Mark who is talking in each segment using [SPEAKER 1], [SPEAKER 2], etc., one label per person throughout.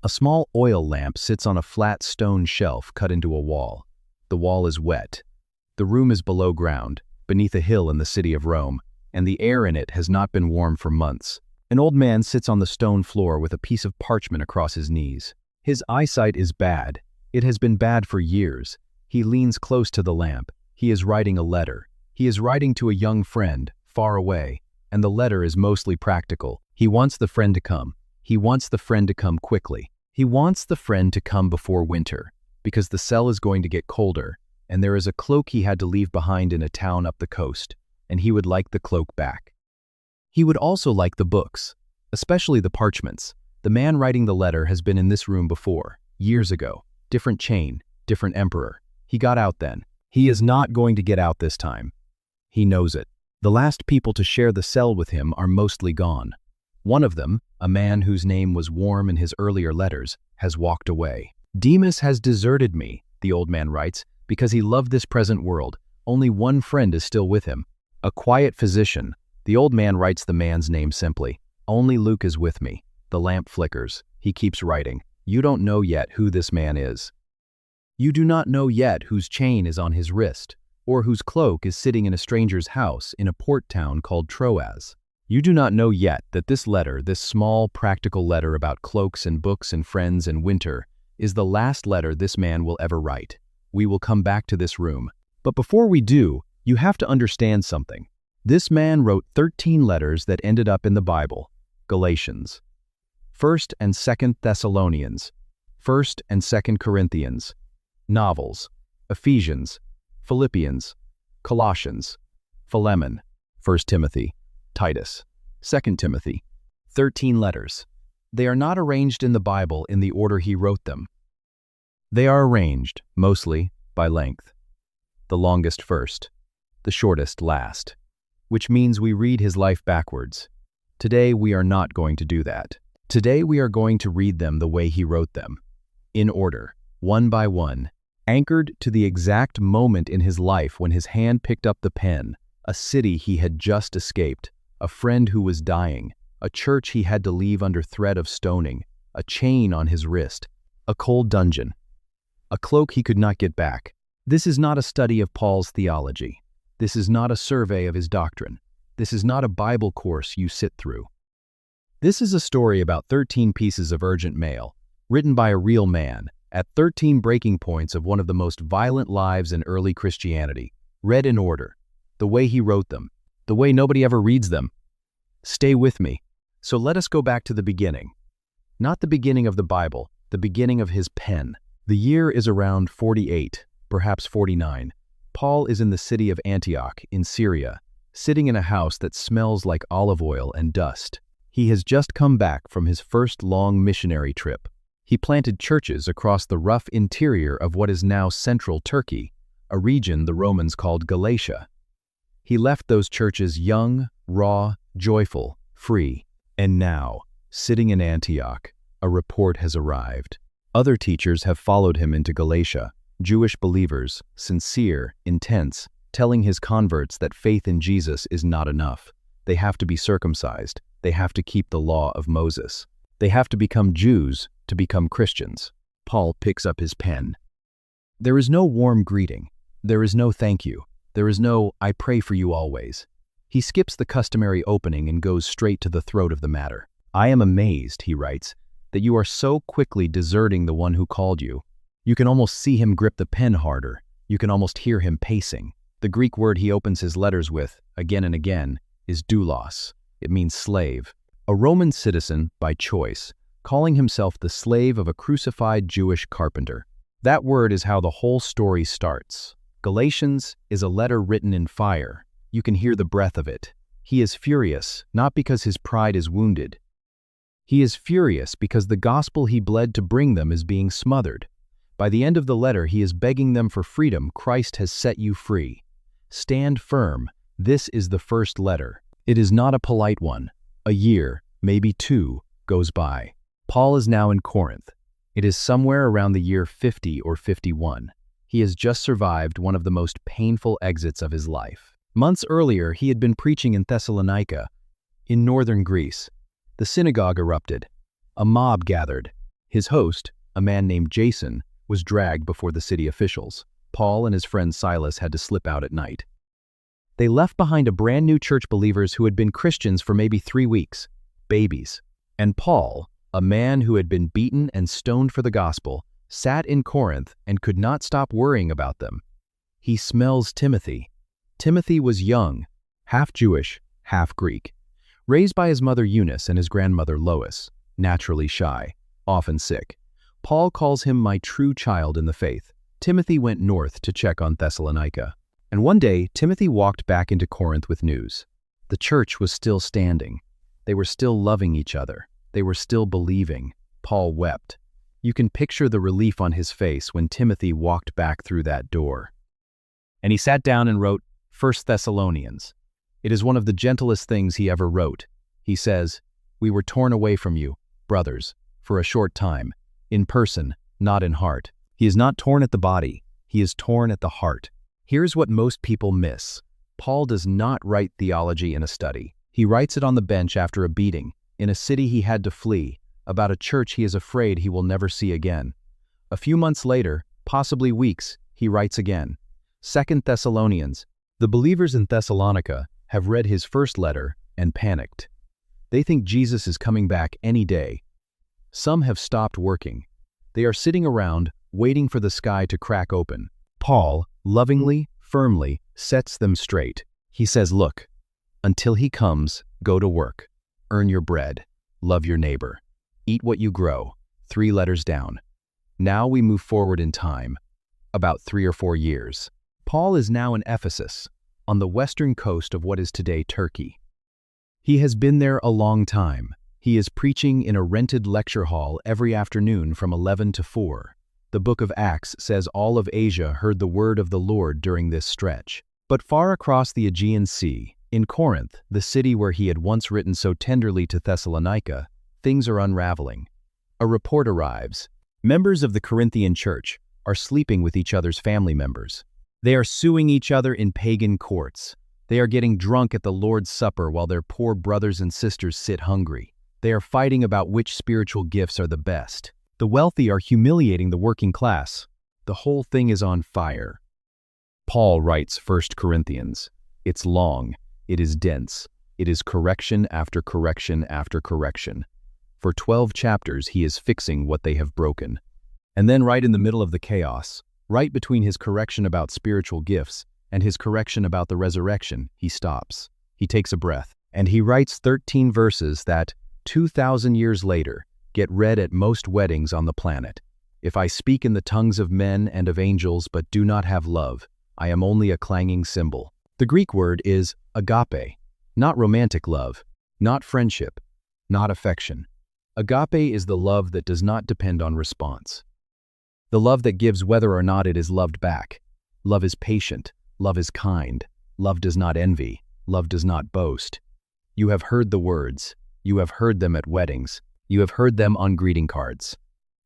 [SPEAKER 1] A small oil lamp sits on a flat stone shelf cut into a wall. The wall is wet. The room is below ground, beneath a hill in the city of Rome, and the air in it has not been warm for months. An old man sits on the stone floor with a piece of parchment across his knees. His eyesight is bad. It has been bad for years. He leans close to the lamp. He is writing a letter. He is writing to a young friend, far away, and the letter is mostly practical. He wants the friend to come. He wants the friend to come quickly. He wants the friend to come before winter, because the cell is going to get colder, and there is a cloak he had to leave behind in a town up the coast, and he would like the cloak back. He would also like the books, especially the parchments. The man writing the letter has been in this room before, years ago. Different chain, different emperor. He got out then. He is not going to get out this time. He knows it. The last people to share the cell with him are mostly gone. One of them, a man whose name was Warm in his earlier letters, has walked away. Demas has deserted me, the old man writes, because he loved this present world. Only one friend is still with him, a quiet physician. The old man writes the man's name simply. Only Luke is with me. The lamp flickers. He keeps writing. You don't know yet who this man is. You do not know yet whose chain is on his wrist, or whose cloak is sitting in a stranger's house in a port town called Troas. You do not know yet that this letter, this small, practical letter about cloaks and books and friends and winter, is the last letter this man will ever write. We will come back to this room. But before we do, you have to understand something. This man wrote 13 letters that ended up in the Bible. Galatians, 1st and 2nd Thessalonians, 1st and 2nd Corinthians, novels, Ephesians, Philippians, Colossians, Philemon, 1 Timothy, Titus, 2 Timothy, 13 letters. They are not arranged in the Bible in the order he wrote them. They are arranged, mostly, by length. The longest first, the shortest last, which means we read his life backwards. Today we are not going to do that. Today we are going to read them the way he wrote them, in order, one by one, anchored to the exact moment in his life when his hand picked up the pen, a city he had just escaped, a friend who was dying, a church he had to leave under threat of stoning, a chain on his wrist, a cold dungeon, a cloak he could not get back. This is not a study of Paul's theology. This is not a survey of his doctrine. This is not a Bible course you sit through. This is a story about 13 pieces of urgent mail, written by a real man, at 13 breaking points of one of the most violent lives in early Christianity, read in order, the way he wrote them, the way nobody ever reads them. Stay with me. So let us go back to the beginning. Not the beginning of the Bible, the beginning of his pen. The year is around 48, perhaps 49. Paul is in the city of Antioch, in Syria, sitting in a house that smells like olive oil and dust. He has just come back from his first long missionary trip. He planted churches across the rough interior of what is now central Turkey, a region the Romans called Galatia. He left those churches young, raw, joyful, free. And now, sitting in Antioch, a report has arrived. Other teachers have followed him into Galatia, Jewish believers, sincere, intense, telling his converts that faith in Jesus is not enough. They have to be circumcised. They have to keep the law of Moses. They have to become Jews to become Christians. Paul picks up his pen. There is no warm greeting. There is no thank you. There is no, I pray for you always. He skips the customary opening and goes straight to the throat of the matter. I am amazed, he writes, that you are so quickly deserting the one who called you. You can almost see him grip the pen harder. You can almost hear him pacing. The Greek word he opens his letters with, again and again, is doulos. It means slave. A Roman citizen, by choice, calling himself the slave of a crucified Jewish carpenter. That word is how the whole story starts. Galatians is a letter written in fire. You can hear the breath of it. He is furious, not because his pride is wounded. He is furious because the gospel he bled to bring them is being smothered. By the end of the letter, he is begging them for freedom. Christ has set you free. Stand firm. This is the first letter. It is not a polite one. A year, maybe 2, goes by. Paul is now in Corinth. It is somewhere around the year 50 or 51. He has just survived one of the most painful exits of his life. Months earlier, he had been preaching in Thessalonica, in northern Greece. The synagogue erupted. A mob gathered. His host, a man named Jason, was dragged before the city officials. Paul and his friend Silas had to slip out at night. They left behind a brand new church believers who had been Christians for maybe 3 weeks, babies. And Paul, a man who had been beaten and stoned for the gospel, sat in Corinth and could not stop worrying about them. He smells Timothy. Timothy was young, half Jewish, half Greek, raised by his mother Eunice and his grandmother Lois, naturally shy, often sick. Paul calls him my true child in the faith. Timothy went north to check on Thessalonica. And one day, Timothy walked back into Corinth with news. The church was still standing. They were still loving each other. They were still believing. Paul wept. You can picture the relief on his face when Timothy walked back through that door. And he sat down and wrote 1 Thessalonians. It is one of the gentlest things he ever wrote. He says, "We were torn away from you, brothers, for a short time, in person, not in heart." He is not torn at the body. He is torn at the heart. Here's what most people miss. Paul does not write theology in a study. He writes it on the bench after a beating, in a city he had to flee, about a church he is afraid he will never see again. A few months later, possibly weeks, he writes again. 2 Thessalonians. The believers in Thessalonica have read his first letter and panicked. They think Jesus is coming back any day. Some have stopped working. They are sitting around, waiting for the sky to crack open. Paul, lovingly, firmly, sets them straight. He says, look, until he comes, go to work. Earn your bread. Love your neighbor. Eat what you grow. 3 letters down. Now we move forward in time, about 3 or 4 years. Paul is now in Ephesus, on the western coast of what is today Turkey. He has been there a long time. He is preaching in a rented lecture hall every afternoon from 11 to 4. The book of Acts says all of Asia heard the word of the Lord during this stretch. But far across the Aegean Sea, in Corinth, the city where he had once written so tenderly to Thessalonica, things are unraveling. A report arrives. Members of the Corinthian church are sleeping with each other's family members. They are suing each other in pagan courts. They are getting drunk at the Lord's Supper while their poor brothers and sisters sit hungry. They are fighting about which spiritual gifts are the best. The wealthy are humiliating the working class. The whole thing is on fire. Paul writes 1 Corinthians. It's long. It is dense. It is correction after correction after correction. For 12 chapters, he is fixing what they have broken. And then right in the middle of the chaos, right between his correction about spiritual gifts and his correction about the resurrection, he stops. He takes a breath, and he writes 13 verses that, 2,000 years later, get read at most weddings on the planet. If I speak in the tongues of men and of angels but do not have love, I am only a clanging cymbal. The Greek word is agape, not romantic love, not friendship, not affection. Agape is the love that does not depend on response. The love that gives whether or not it is loved back. Love is patient. Love is kind. Love does not envy. Love does not boast. You have heard the words. You have heard them at weddings. You have heard them on greeting cards.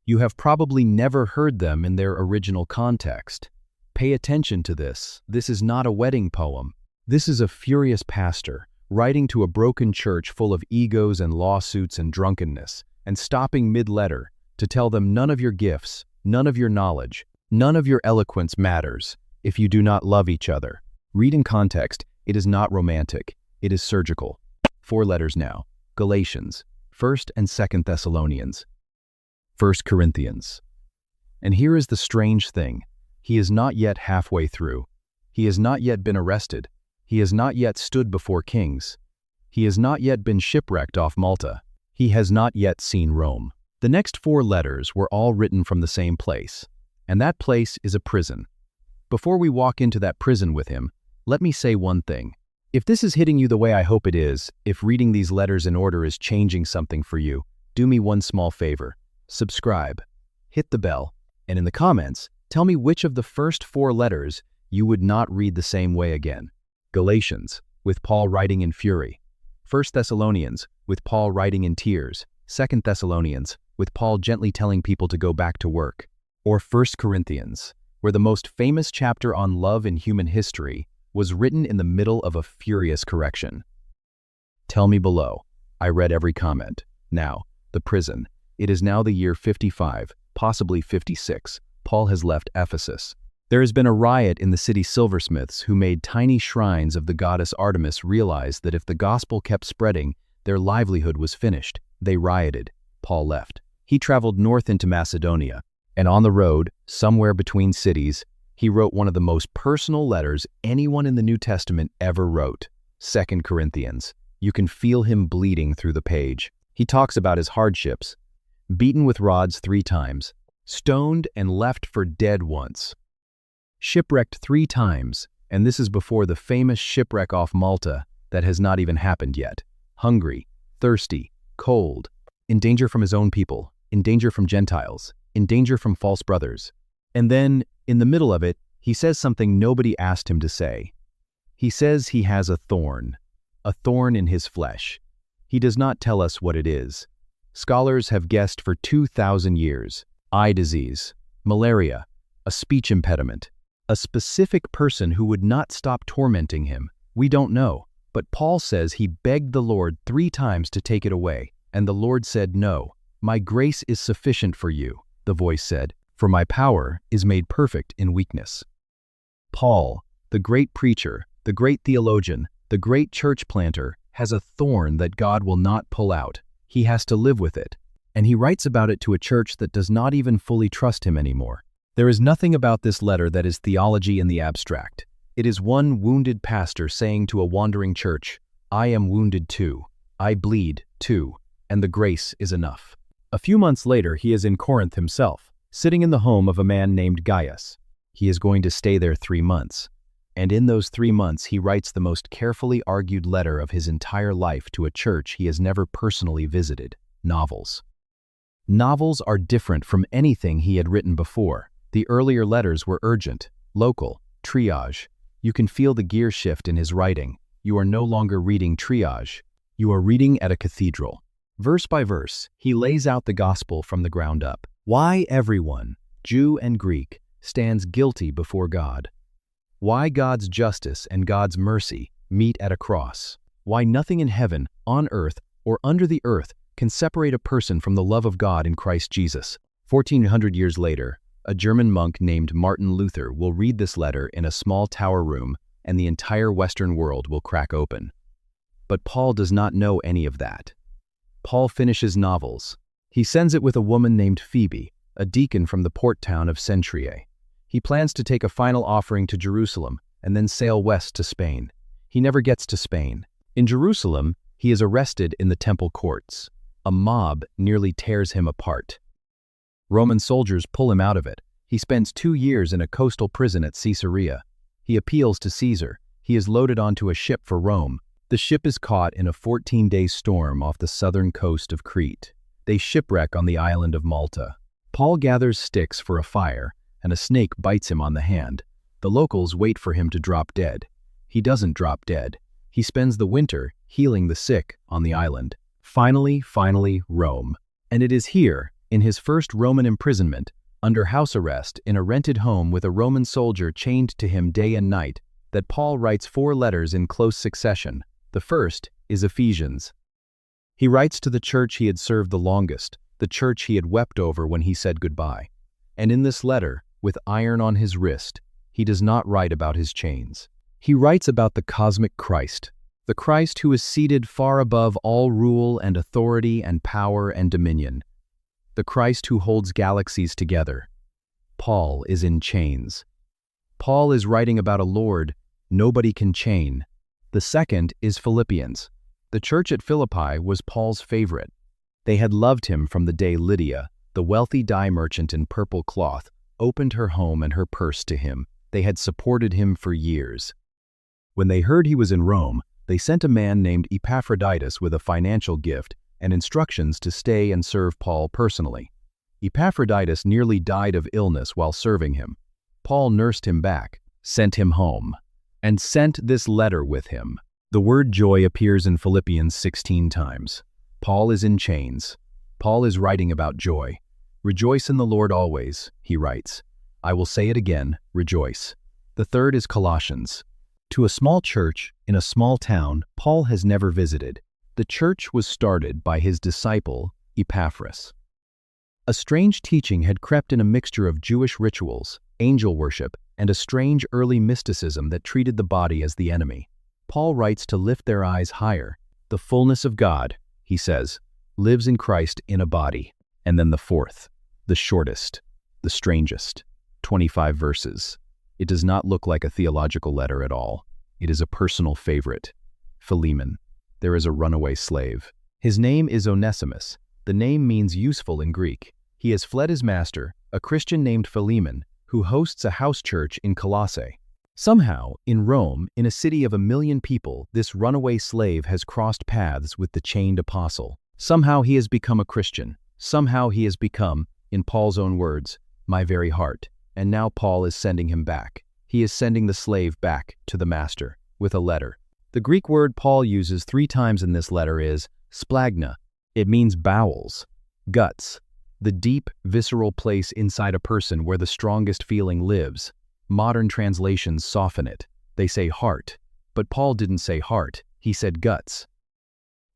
[SPEAKER 1] You have probably never heard them in their original context. Pay attention to this. This is not a wedding poem. This is a furious pastor writing to a broken church full of egos and lawsuits and drunkenness, and stopping mid-letter to tell them none of your gifts, none of your knowledge, none of your eloquence matters if you do not love each other. Read in context. It is not romantic. It is surgical. 4 letters now. Galatians, 1 and 2 Thessalonians, 1 Corinthians. And here is the strange thing. He is not yet halfway through. He has not yet been arrested. He has not yet stood before kings. He has not yet been shipwrecked off Malta. He has not yet seen Rome. The next 4 letters were all written from the same place, and that place is a prison. Before we walk into that prison with him, let me say one thing. If this is hitting you the way I hope it is, if reading these letters in order is changing something for you, do me one small favor. Subscribe, hit the bell, and in the comments, tell me which of the first 4 letters you would not read the same way again. Galatians, with Paul writing in fury. 1 Thessalonians, with Paul writing in tears. 2 Thessalonians, with Paul gently telling people to go back to work. Or 1 Corinthians, where the most famous chapter on love in human history was written in the middle of a furious correction. Tell me below. I read every comment. Now, the prison. It is now the year 55, possibly 56. Paul has left Ephesus. There has been a riot in the city. Silversmiths who made tiny shrines of the goddess Artemis realized that if the gospel kept spreading, their livelihood was finished. They rioted. Paul left. He traveled north into Macedonia, and on the road, somewhere between cities, he wrote one of the most personal letters anyone in the New Testament ever wrote, 2 Corinthians. You can feel him bleeding through the page. He talks about his hardships. Beaten with rods 3 times, stoned and left for dead once. Shipwrecked 3 times, and this is before the famous shipwreck off Malta that has not even happened yet. Hungry, thirsty, cold, in danger from his own people, in danger from Gentiles, in danger from false brothers. And then, in the middle of it, he says something nobody asked him to say. He says he has a thorn in his flesh. He does not tell us what it is. Scholars have guessed for 2,000 years. Eye disease, malaria, a speech impediment, a specific person who would not stop tormenting him. We don't know, but Paul says he begged the Lord 3 times to take it away, and the Lord said no. My grace is sufficient for you, the voice said, for my power is made perfect in weakness. Paul, the great preacher, the great theologian, the great church planter, has a thorn that God will not pull out. He has to live with it, and he writes about it to a church that does not even fully trust him anymore. There is nothing about this letter that is theology in the abstract. It is one wounded pastor saying to a wandering church, I am wounded too, I bleed too, and the grace is enough. A few months later, he is in Corinth himself, sitting in the home of a man named Gaius. He is going to stay there 3 months, and in those 3 months he writes the most carefully argued letter of his entire life to a church he has never personally visited, novels. Novels are different from anything he had written before. The earlier letters were urgent, local, triage. You can feel the gear shift in his writing. You are no longer reading triage. You are reading at a cathedral. Verse by verse, he lays out the gospel from the ground up. Why everyone, Jew and Greek, stands guilty before God. Why God's justice and God's mercy meet at a cross. Why nothing in heaven, on earth, or under the earth can separate a person from the love of God in Christ Jesus. 1400 years later, a German monk named Martin Luther will read this letter in a small tower room, and the entire Western world will crack open. But Paul does not know any of that. Paul finishes novels. He sends it with a woman named Phoebe, a deacon from the port town of Cenchreae. He plans to take a final offering to Jerusalem and then sail west to Spain. He never gets to Spain. In Jerusalem, he is arrested in the temple courts. A mob nearly tears him apart. Roman soldiers pull him out of it. He spends 2 years in a coastal prison at Caesarea. He appeals to Caesar. He is loaded onto a ship for Rome. The ship is caught in a 14-day storm off the southern coast of Crete. They shipwreck on the island of Malta. Paul gathers sticks for a fire, and a snake bites him on the hand. The locals wait for him to drop dead. He doesn't drop dead. He spends the winter healing the sick on the island. Finally, Rome. And it is here, in his first Roman imprisonment, under house arrest in a rented home with a Roman soldier chained to him day and night, that Paul writes 4 letters in close succession. The first is Ephesians. He writes to the church he had served the longest, the church he had wept over when he said goodbye. And in this letter, with iron on his wrist, he does not write about his chains. He writes about the cosmic Christ, the Christ who is seated far above all rule and authority and power and dominion, the Christ who holds galaxies together. Paul is in chains. Paul is writing about a Lord nobody can chain. The second is Philippians. The church at Philippi was Paul's favorite. They had loved him from the day Lydia, the wealthy dye merchant in purple cloth, opened her home and her purse to him. They had supported him for years. When they heard he was in Rome, they sent a man named Epaphroditus with a financial gift and instructions to stay and serve Paul personally. Epaphroditus nearly died of illness while serving him. Paul nursed him back, sent him home, and sent this letter with him. The word joy appears in Philippians 16 times. Paul is in chains. Paul is writing about joy. Rejoice in the Lord always, he writes. I will say it again, rejoice. The third is Colossians. To a small church in a small town Paul has never visited. The church was started by his disciple, Epaphras. A strange teaching had crept in, a mixture of Jewish rituals, angel worship, and a strange early mysticism that treated the body as the enemy. Paul writes to lift their eyes higher. The fullness of God, he says, lives in Christ in a body. And then the fourth, the shortest, the strangest, 25 verses. It does not look like a theological letter at all. It is a personal favorite. Philemon. There is a runaway slave. His name is Onesimus. The name means useful in Greek. He has fled his master, a Christian named Philemon, who hosts a house church in Colossae. Somehow, in Rome, in a city of 1 million people, this runaway slave has crossed paths with the chained apostle. Somehow he has become a Christian. Somehow he has become, in Paul's own words, my very heart. And now Paul is sending him back. He is sending the slave back to the master with a letter. The Greek word Paul uses 3 times in this letter is splagna. It means bowels, guts, the deep, visceral place inside a person where the strongest feeling lives. Modern translations soften it. They say heart. But Paul didn't say heart, he said guts.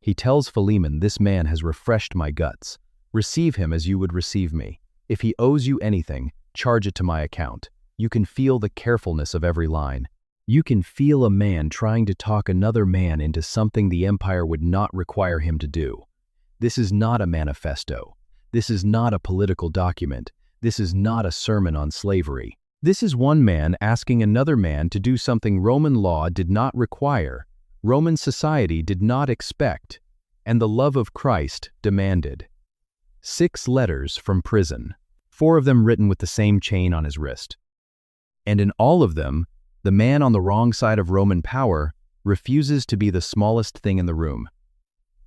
[SPEAKER 1] He tells Philemon, this man has refreshed my guts. Receive him as you would receive me. If he owes you anything, charge it to my account. You can feel the carefulness of every line. You can feel a man trying to talk another man into something the empire would not require him to do. This is not a manifesto. This is not a political document. This is not a sermon on slavery. This is one man asking another man to do something Roman law did not require, Roman society did not expect, and the love of Christ demanded. 6 letters from prison, 4 of them written with the same chain on his wrist. And in all of them, the man on the wrong side of Roman power refuses to be the smallest thing in the room.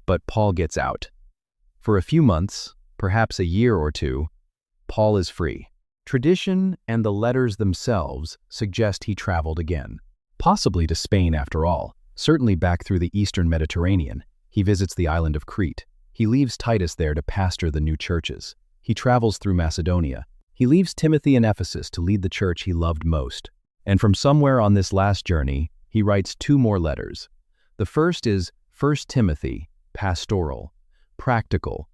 [SPEAKER 1] But Paul gets out. For a few months, perhaps a year or 2, Paul is free. Tradition and the letters themselves suggest he traveled again. Possibly to Spain after all, certainly back through the eastern Mediterranean. He visits the island of Crete. He leaves Titus there to pastor the new churches. He travels through Macedonia. He leaves Timothy in Ephesus to lead the church he loved most. And from somewhere on this last journey, he writes 2 more letters. The first is 1 Timothy, pastoral, practical.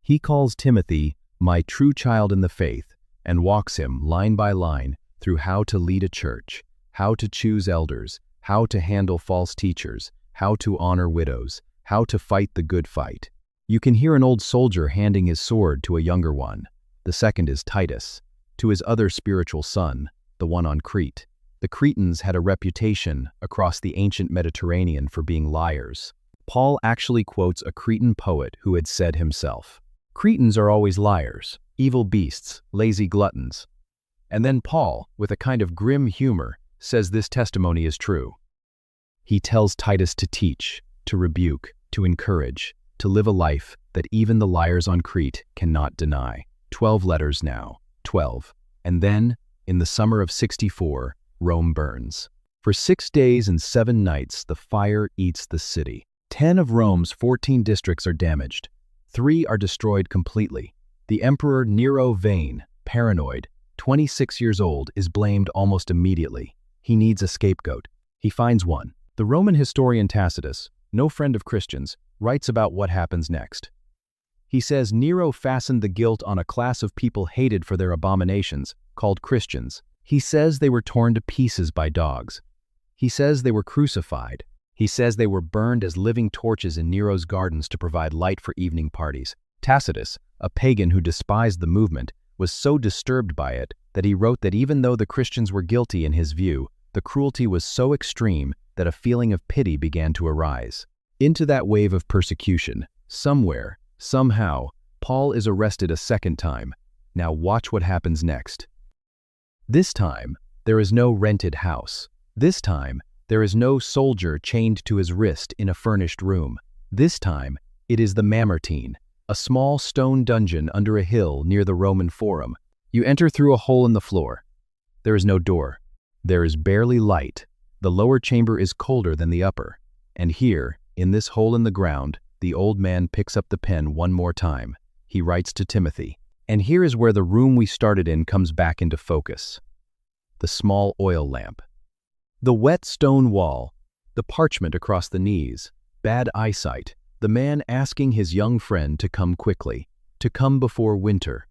[SPEAKER 1] He calls Timothy my true child in the faith and walks him line by line through how to lead a church, how to choose elders, how to handle false teachers, how to honor widows, how to fight the good fight. You can hear an old soldier handing his sword to a younger one. The second is Titus, to his other spiritual son, the one on Crete. The Cretans had a reputation across the ancient Mediterranean for being liars. Paul actually quotes a Cretan poet who had said himself, "Cretans are always liars, evil beasts, lazy gluttons." And then Paul, with a kind of grim humor, says this testimony is true. He tells Titus to teach, to rebuke, to encourage, to live a life that even the liars on Crete cannot deny. 12 letters now, 12. And then, in the summer of 64, Rome burns. For 6 days and 7 nights, the fire eats the city. 10 of Rome's 14 districts are damaged. 3 are destroyed completely. The Emperor Nero, vain, paranoid, 26 years old, is blamed almost immediately. He needs a scapegoat. He finds one. The Roman historian Tacitus, no friend of Christians, writes about what happens next. He says Nero fastened the guilt on a class of people hated for their abominations, called Christians. He says they were torn to pieces by dogs. He says they were crucified. He says they were burned as living torches in Nero's gardens to provide light for evening parties. Tacitus, a pagan who despised the movement, was so disturbed by it that he wrote that even though the Christians were guilty in his view, the cruelty was so extreme that a feeling of pity began to arise. Into that wave of persecution, somewhere, somehow, Paul is arrested a second time. Now watch what happens next. This time, there is no rented house. This time, there is no soldier chained to his wrist in a furnished room. This time, it is the Mamertine, a small stone dungeon under a hill near the Roman Forum. You enter through a hole in the floor. There is no door. There is barely light. The lower chamber is colder than the upper. And here, in this hole in the ground, the old man picks up the pen one more time. He writes to Timothy. And here is where the room we started in comes back into focus. The small oil lamp. The wet stone wall, the parchment across the knees, bad eyesight, the man asking his young friend to come quickly, to come before winter.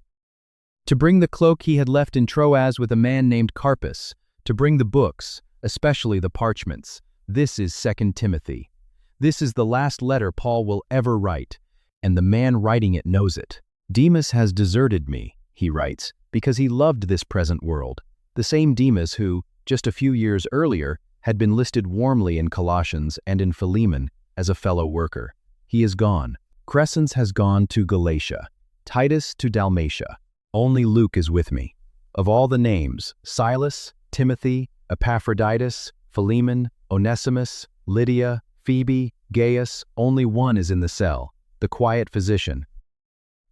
[SPEAKER 1] To bring the cloak he had left in Troas with a man named Carpus, to bring the books, especially the parchments. This is 2 Timothy. This is the last letter Paul will ever write, and the man writing it knows it. Demas has deserted me, he writes, because he loved this present world. The same Demas who, just a few years earlier, had been listed warmly in Colossians and in Philemon as a fellow worker. He is gone. Crescens has gone to Galatia, Titus to Dalmatia. Only Luke is with me. Of all the names, Silas, Timothy, Epaphroditus, Philemon, Onesimus, Lydia, Phoebe, Gaius, only one is in the cell, the quiet physician,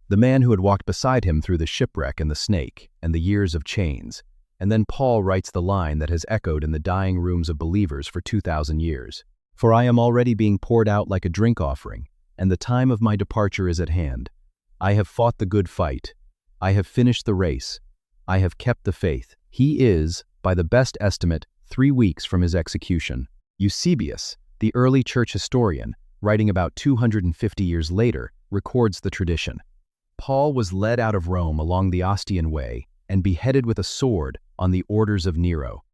[SPEAKER 1] the man who had walked beside him through the shipwreck and the snake and the years of chains. And then Paul writes the line that has echoed in the dying rooms of believers for 2,000 years. For I am already being poured out like a drink offering, and the time of my departure is at hand. I have fought the good fight. I have finished the race. I have kept the faith. He is, by the best estimate, 3 weeks from his execution. Eusebius, the early church historian, writing about 250 years later, records the tradition. Paul was led out of Rome along the Ostian Way and beheaded with a sword on the orders of Nero.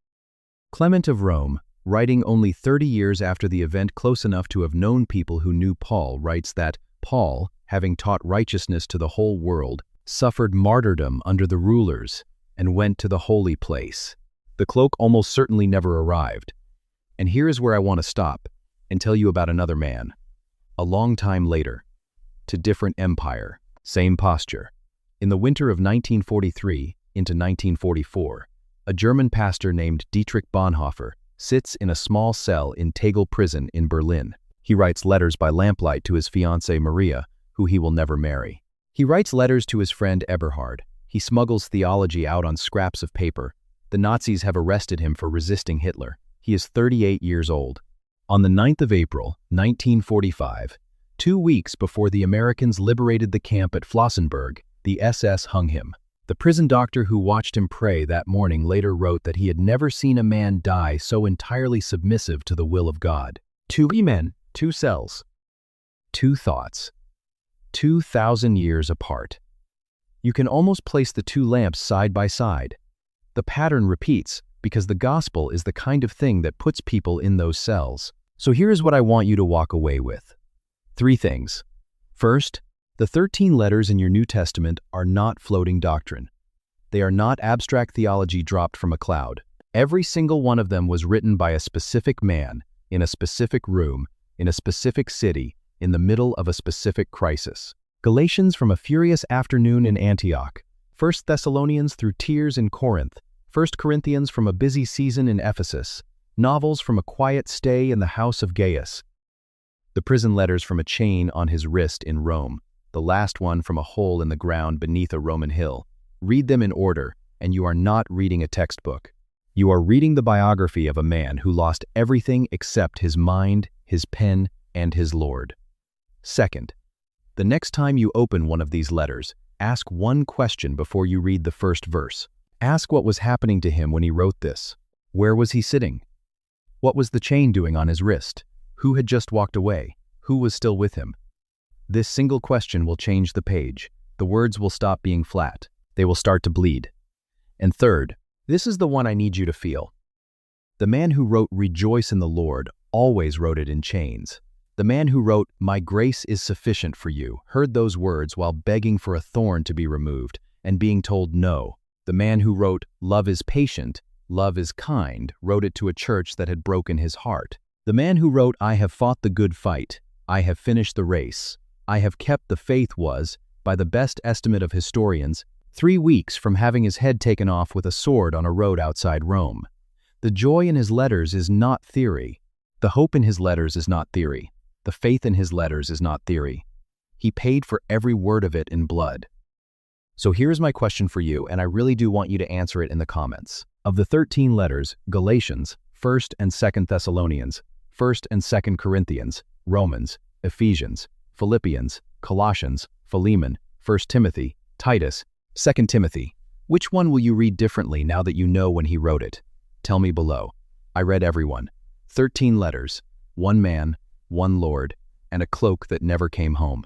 [SPEAKER 1] Clement of Rome, writing only 30 years after the event close enough to have known people who knew Paul, writes that Paul, having taught righteousness to the whole world, suffered martyrdom under the rulers and went to the holy place. The cloak almost certainly never arrived. And here is where I want to stop and tell you about another man. A long time later, to different empire, same posture. In the winter of 1943 into 1944, a German pastor named Dietrich Bonhoeffer sits in a small cell in Tegel prison in Berlin. He writes letters by lamplight to his fiancée Maria, who he will never marry. He writes letters to his friend Eberhard. He smuggles theology out on scraps of paper. The Nazis have arrested him for resisting Hitler. He is 38 years old. On the 9th of April, 1945, 2 weeks before the Americans liberated the camp at Flossenburg, the SS hung him. The prison doctor who watched him pray that morning later wrote that he had never seen a man die so entirely submissive to the will of God. 2 men, 2 cells, 2 thoughts, 2,000 years apart. You can almost place the 2 lamps side by side. The pattern repeats because the gospel is the kind of thing that puts people in those cells. So here is what I want you to walk away with. 3 things. First, the 13 letters in your New Testament are not floating doctrine. They are not abstract theology dropped from a cloud. Every single one of them was written by a specific man, in a specific room, in a specific city, in the middle of a specific crisis. Galatians from a furious afternoon in Antioch, 1 Thessalonians through tears in Corinth, 1 Corinthians from a busy season in Ephesus, novels from a quiet stay in the house of Gaius, the prison letters from a chain on his wrist in Rome, the last one from a hole in the ground beneath a Roman hill. Read them in order, and you are not reading a textbook. You are reading the biography of a man who lost everything except his mind, his pen, and his Lord. Second, the next time you open one of these letters, ask one question before you read the first verse. Ask what was happening to him when he wrote this. Where was he sitting? What was the chain doing on his wrist? Who had just walked away? Who was still with him? This single question will change the page. The words will stop being flat. They will start to bleed. And third, this is the one I need you to feel. The man who wrote "Rejoice in the Lord" always wrote it in chains. The man who wrote "My grace is sufficient for you" heard those words while begging for a thorn to be removed and being told no. The man who wrote "Love is patient, love is kind" wrote it to a church that had broken his heart. The man who wrote "I have fought the good fight, I have finished the race, I have kept the faith" was, by the best estimate of historians, 3 weeks from having his head taken off with a sword on a road outside Rome. The joy in his letters is not theory. The hope in his letters is not theory. The faith in his letters is not theory. He paid for every word of it in blood. So here's my question for you, and I really do want you to answer it in the comments. Of the 13 letters, Galatians, 1st and 2nd Thessalonians, 1st and 2nd Corinthians, Romans, Ephesians, Philippians, Colossians, Philemon, 1 Timothy, Titus, 2 Timothy, which one will you read differently now that you know when he wrote it? Tell me below. I read everyone. 13 letters, 1 man, 1 Lord, and a cloak that never came home.